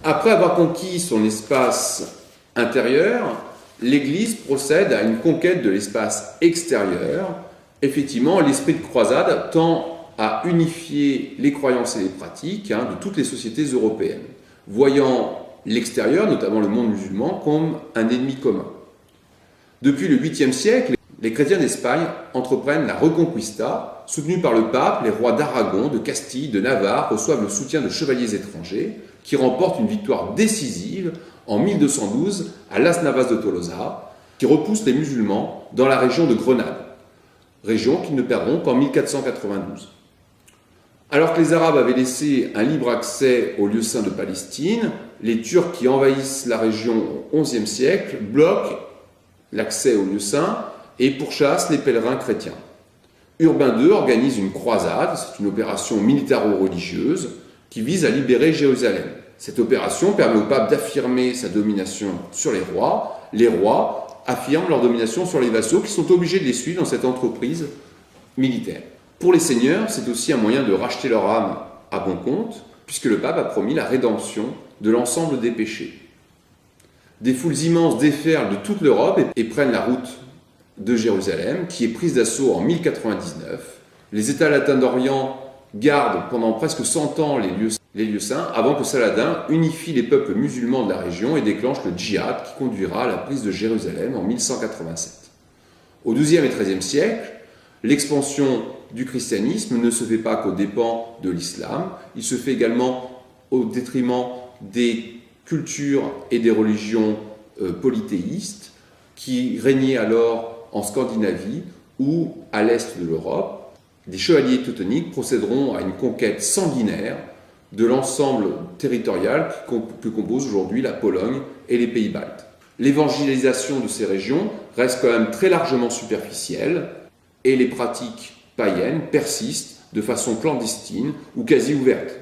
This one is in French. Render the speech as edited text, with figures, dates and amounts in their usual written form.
Après avoir conquis son espace intérieur, l'Église procède à une conquête de l'espace extérieur. Effectivement, l'esprit de croisade tend à unifier les croyances et les pratiques de toutes les sociétés européennes, voyant l'extérieur, notamment le monde musulman, comme un ennemi commun. Depuis le 8e siècle, les chrétiens d'Espagne entreprennent la Reconquista. Soutenus par le pape, les rois d'Aragon, de Castille, de Navarre reçoivent le soutien de chevaliers étrangers qui remportent une victoire décisive en 1212 à Las Navas de Tolosa, qui repousse les musulmans dans la région de Grenade, région qu'ils ne perdront qu'en 1492. Alors que les Arabes avaient laissé un libre accès aux lieux saints de Palestine, les Turcs qui envahissent la région au XIe siècle bloquent l'accès aux lieux saints et pourchassent les pèlerins chrétiens. Urbain II organise une croisade, c'est une opération militaro-religieuse qui vise à libérer Jérusalem. Cette opération permet au pape d'affirmer sa domination sur les rois. Les rois affirment leur domination sur les vassaux qui sont obligés de les suivre dans cette entreprise militaire. Pour les seigneurs, c'est aussi un moyen de racheter leur âme à bon compte, puisque le pape a promis la rédemption de l'ensemble des péchés. Des foules immenses déferlent de toute l'Europe et prennent la route de Jérusalem, qui est prise d'assaut en 1099. Les États latins d'Orient gardent pendant presque 100 ans les lieux saints, avant que Saladin unifie les peuples musulmans de la région et déclenche le djihad qui conduira à la prise de Jérusalem en 1187. Au XIIe et XIIIe siècle, l'expansion du christianisme ne se fait pas qu'aux dépens de l'islam, il se fait également au détriment des cultures et des religions polythéistes qui régnaient alors en Scandinavie ou à l'est de l'Europe. Des chevaliers teutoniques procéderont à une conquête sanguinaire de l'ensemble territorial que composent aujourd'hui la Pologne et les pays baltes. L'évangélisation de ces régions reste quand même très largement superficielle et les pratiques païennes persistent de façon clandestine ou quasi ouverte.